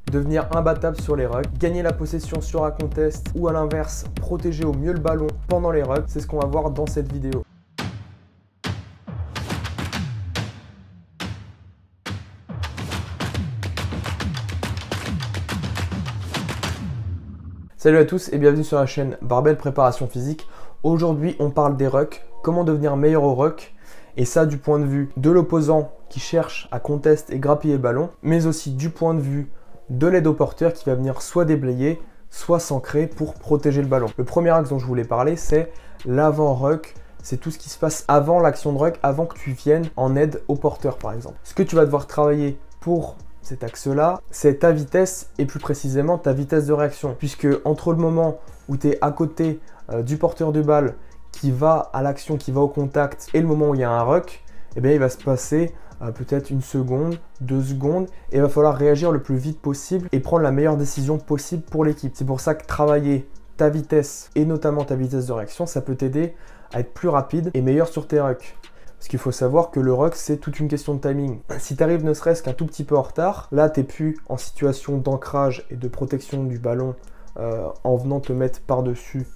devenir imbattable sur les rucks, gagner la possession sur un contest ou à l'inverse, protéger au mieux le ballon pendant les rucks. C'est ce qu'on va voir dans cette vidéo. Salut à tous et bienvenue sur la chaîne Barbell Préparation Physique. Aujourd'hui, on parle des rucks, comment devenir meilleur au ruck, et ça du point de vue de l'opposant qui cherche à contest et grappiller le ballon, mais aussi du point de vue de l'aide au porteur qui va venir soit déblayer, soit s'ancrer pour protéger le ballon. Le premier axe dont je voulais parler, c'est l'avant-ruck. C'est tout ce qui se passe avant l'action de ruck, avant que tu viennes en aide au porteur par exemple. Ce que tu vas devoir travailler pour cet axe-là, c'est ta vitesse et plus précisément ta vitesse de réaction. Puisque entre le moment où tu es à côté du porteur de balle qui va à l'action, qui va au contact et le moment où il y a un ruck, eh bien, il va se passer peut-être 1 seconde, 2 secondes et il va falloir réagir le plus vite possible et prendre la meilleure décision possible pour l'équipe. C'est pour ça que travailler ta vitesse et notamment ta vitesse de réaction, ça peut t'aider à être plus rapide et meilleur sur tes rucks. Parce qu'il faut savoir que le ruck, c'est toute une question de timing. Si tu arrives ne serait-ce qu'un tout petit peu en retard, là, tu n'es plus en situation d'ancrage et de protection du ballon en venant te mettre par-dessus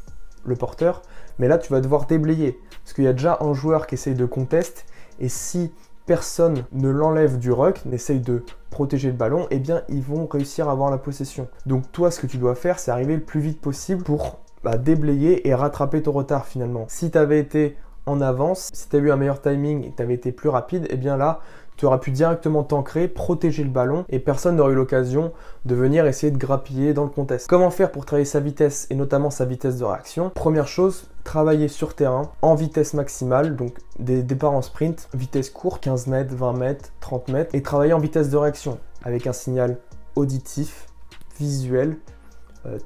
le porteur. Mais là, tu vas devoir déblayer. Parce qu'il y a déjà un joueur qui essaye de contest. Et si personne ne l'enlève du ruck, n'essaye de protéger le ballon, eh bien, ils vont réussir à avoir la possession. Donc toi, ce que tu dois faire, c'est arriver le plus vite possible pour déblayer et rattraper ton retard finalement. Si tu avais été en avance, si tu as eu un meilleur timing et que tu avais été plus rapide, et bien là, tu auras pu directement t'ancrer, protéger le ballon et personne n'aurait eu l'occasion de venir essayer de grappiller dans le contest. Comment faire pour travailler sa vitesse et notamment sa vitesse de réaction? Première chose, travailler sur terrain en vitesse maximale, donc des départs en sprint, vitesse courte, 15 mètres, 20 mètres, 30 mètres, et travailler en vitesse de réaction avec un signal auditif, visuel,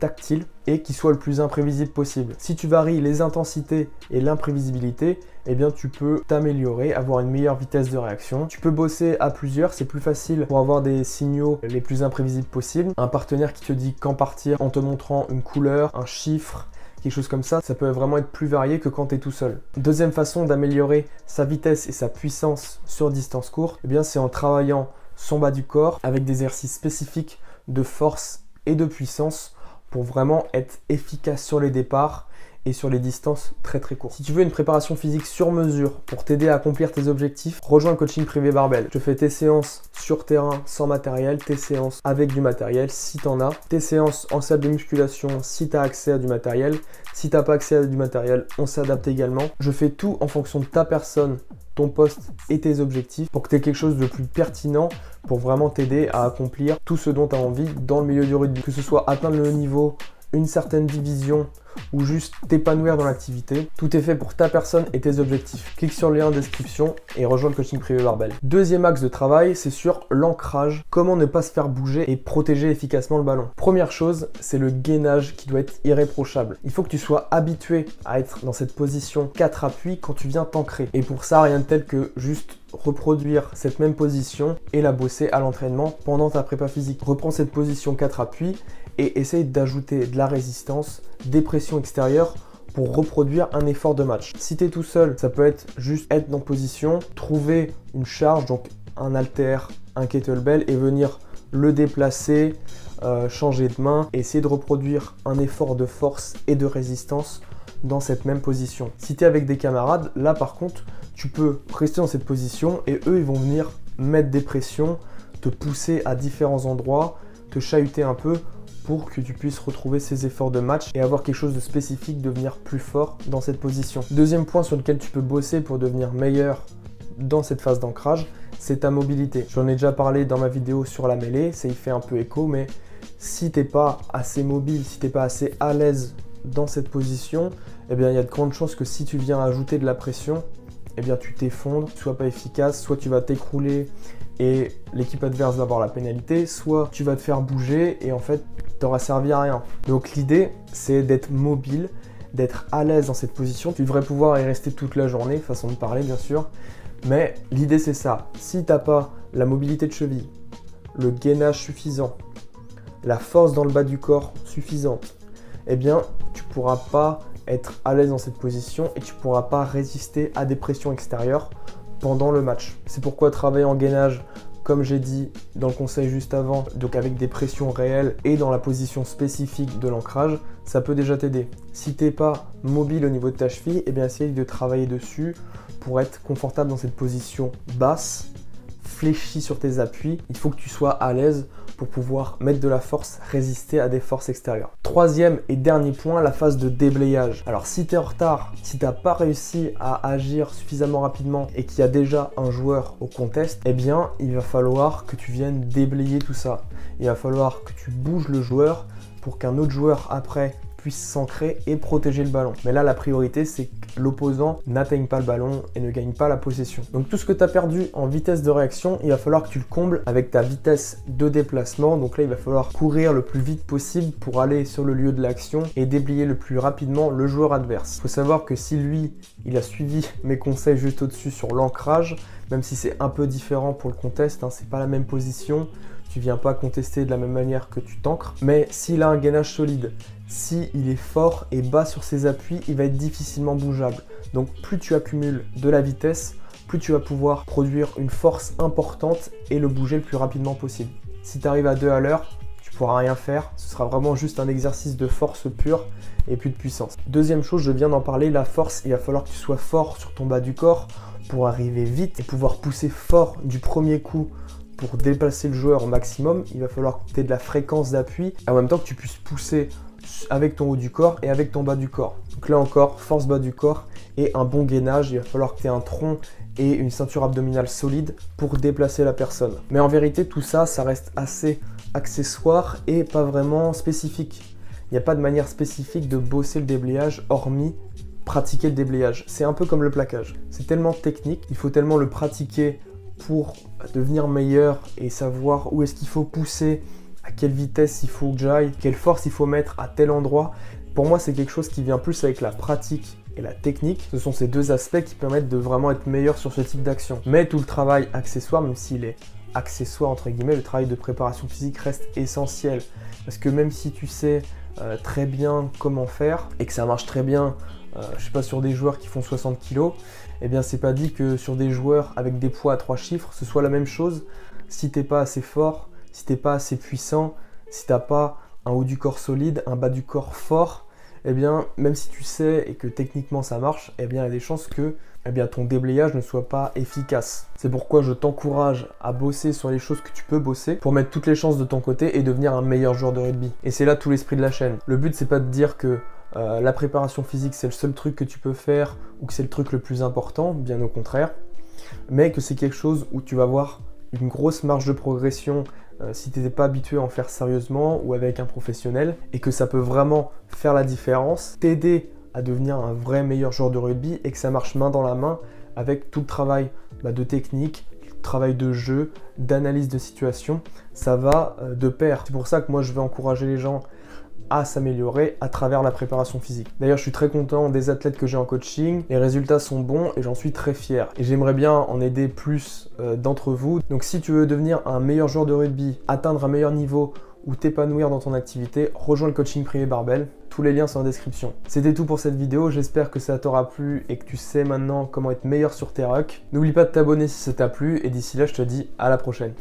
tactile et qui soit le plus imprévisible possible. Si tu varies les intensités et l'imprévisibilité, eh bien tu peux t'améliorer, avoir une meilleure vitesse de réaction. Tu peux bosser à plusieurs, c'est plus facile pour avoir des signaux les plus imprévisibles possibles. Un partenaire qui te dit quand partir en te montrant une couleur, un chiffre, quelque chose comme ça, ça peut vraiment être plus varié que quand tu es tout seul. Deuxième façon d'améliorer sa vitesse et sa puissance sur distance courte, eh bien c'est en travaillant son bas du corps avec des exercices spécifiques de force et de puissance pour vraiment être efficace sur les départs et sur les distances très courtes. Si tu veux une préparation physique sur mesure pour t'aider à accomplir tes objectifs, rejoins le coaching privé Barbell. Je fais tes séances sur terrain sans matériel, tes séances avec du matériel si tu en as, tes séances en salle de musculation si tu as accès à du matériel. Si tu n'as pas accès à du matériel, on s'adapte également. Je fais tout en fonction de ta personne, ton poste et tes objectifs pour que tu aies quelque chose de plus pertinent pour vraiment t'aider à accomplir tout ce dont tu as envie dans le milieu du rugby. Que ce soit atteindre le haut niveau, une certaine division ou juste t'épanouir dans l'activité, tout est fait pour ta personne et tes objectifs. Clique sur le lien en description et rejoins le coaching privé Barbell. Deuxième axe de travail, c'est sur l'ancrage. Comment ne pas se faire bouger et protéger efficacement le ballon. Première chose, c'est le gainage qui doit être irréprochable. Il faut que tu sois habitué à être dans cette position 4 appuis quand tu viens t'ancrer. Et pour ça, rien de tel que juste reproduire cette même position et la bosser à l'entraînement pendant ta prépa physique. Reprends cette position 4 appuis et essaye d'ajouter de la résistance, des pressions extérieures pour reproduire un effort de match. Si tu es tout seul, ça peut être juste être dans position, trouver une charge, donc un haltère, un kettlebell et venir le déplacer, changer de main, et essayer de reproduire un effort de force et de résistance dans cette même position. Si tu es avec des camarades, là par contre, tu peux rester dans cette position et eux, ils vont venir mettre des pressions, te pousser à différents endroits, te chahuter un peu pour que tu puisses retrouver ces efforts de match et avoir quelque chose de spécifique, devenir plus fort dans cette position. Deuxième point sur lequel tu peux bosser pour devenir meilleur dans cette phase d'ancrage, c'est ta mobilité. J'en ai déjà parlé dans ma vidéo sur la mêlée, ça y fait un peu écho, mais si tu n'es pas assez mobile, si tu n'es pas assez à l'aise dans cette position, eh bien il y a de grandes chances que si tu viens ajouter de la pression, eh bien tu t'effondres, tu ne sois pas efficace, soit tu vas t'écrouler et l'équipe adverse va avoir la pénalité, soit tu vas te faire bouger et en fait tu n'auras servi à rien. Donc l'idée c'est d'être mobile, d'être à l'aise dans cette position. Tu devrais pouvoir y rester toute la journée, façon de parler bien sûr, mais l'idée c'est ça. Si tu n'as pas la mobilité de cheville, le gainage suffisant, la force dans le bas du corps suffisante, eh bien tu ne pourras pas être à l'aise dans cette position et tu ne pourras pas résister à des pressions extérieures pendant le match. C'est pourquoi travailler en gainage comme j'ai dit dans le conseil juste avant, donc avec des pressions réelles et dans la position spécifique de l'ancrage, ça peut déjà t'aider. Si t'es pas mobile au niveau de ta cheville, eh bien essaye de travailler dessus pour être confortable dans cette position basse, fléchie sur tes appuis. Il faut que tu sois à l'aise pour pouvoir mettre de la force, résister à des forces extérieures. Troisième et dernier point, la phase de déblayage. Alors si tu es en retard, si tu n'as pas réussi à agir suffisamment rapidement et qu'il y a déjà un joueur au contest, eh bien il va falloir que tu viennes déblayer tout ça. Il va falloir que tu bouges le joueur pour qu'un autre joueur après puisse s'ancrer et protéger le ballon. Mais là, la priorité, c'est que l'opposant n'atteigne pas le ballon et ne gagne pas la possession. Donc tout ce que tu as perdu en vitesse de réaction, il va falloir que tu le combles avec ta vitesse de déplacement. Donc là, il va falloir courir le plus vite possible pour aller sur le lieu de l'action et déblayer le plus rapidement le joueur adverse. Il faut savoir que si lui, il a suivi mes conseils juste au-dessus sur l'ancrage, même si c'est un peu différent pour le contest, hein, c'est pas la même position, tu viens pas contester de la même manière que tu t'ancres, mais s'il a un gainage solide, s'il est fort et bas sur ses appuis, il va être difficilement bougeable. Donc plus tu accumules de la vitesse, plus tu vas pouvoir produire une force importante et le bouger le plus rapidement possible. Si tu arrives à 2 à l'heure, tu pourras rien faire, ce sera vraiment juste un exercice de force pure et plus de puissance. Deuxième chose, je viens d'en parler, la force, il va falloir que tu sois fort sur ton bas du corps pour arriver vite et pouvoir pousser fort du premier coup. Pour déplacer le joueur au maximum, il va falloir que tu aies de la fréquence d'appui et en même temps que tu puisses pousser avec ton haut du corps et avec ton bas du corps. Donc là encore, force bas du corps et un bon gainage. Il va falloir que tu aies un tronc et une ceinture abdominale solide pour déplacer la personne. Mais en vérité, tout ça, ça reste assez accessoire et pas vraiment spécifique. Il n'y a pas de manière spécifique de bosser le déblayage hormis pratiquer le déblayage. C'est un peu comme le plaquage. C'est tellement technique, il faut tellement le pratiquer pour devenir meilleur et savoir où est-ce qu'il faut pousser, à quelle vitesse il faut que j'aille, quelle force il faut mettre à tel endroit. Pour moi, c'est quelque chose qui vient plus avec la pratique et la technique. Ce sont ces deux aspects qui permettent de vraiment être meilleur sur ce type d'action. Mais tout le travail accessoire, même s'il est accessoire entre guillemets, le travail de préparation physique reste essentiel. Parce que même si tu sais très bien comment faire et que ça marche très bien, je sais pas, sur des joueurs qui font 60 kg, eh bien c'est pas dit que sur des joueurs avec des poids à 3 chiffres, ce soit la même chose. Si t'es pas assez fort, si t'es pas assez puissant, si t'as pas un haut du corps solide, un bas du corps fort, eh bien même si tu sais et que techniquement ça marche, eh bien il y a des chances que ton déblayage ne soit pas efficace. C'est pourquoi je t'encourage à bosser sur les choses que tu peux bosser pour mettre toutes les chances de ton côté et devenir un meilleur joueur de rugby. Et c'est là tout l'esprit de la chaîne. Le but, c'est pas de dire que la préparation physique c'est le seul truc que tu peux faire ou que c'est le truc le plus important, bien au contraire, mais que c'est quelque chose où tu vas avoir une grosse marge de progression si tu n'étais pas habitué à en faire sérieusement ou avec un professionnel, et que ça peut vraiment faire la différence, t'aider à devenir un vrai meilleur joueur de rugby et que ça marche main dans la main avec tout le travail de technique, le travail de jeu, d'analyse de situation. Ça va de pair. C'est pour ça que moi je vais encourager les gens à s'améliorer à travers la préparation physique. D'ailleurs, je suis très content des athlètes que j'ai en coaching, les résultats sont bons et j'en suis très fier. Et j'aimerais bien en aider plus d'entre vous. Donc si tu veux devenir un meilleur joueur de rugby, atteindre un meilleur niveau ou t'épanouir dans ton activité, rejoins le coaching privé Barbell. Tous les liens sont en description. C'était tout pour cette vidéo, j'espère que ça t'aura plu et que tu sais maintenant comment être meilleur sur tes rucks. N'oublie pas de t'abonner si ça t'a plu et d'ici là, je te dis à la prochaine.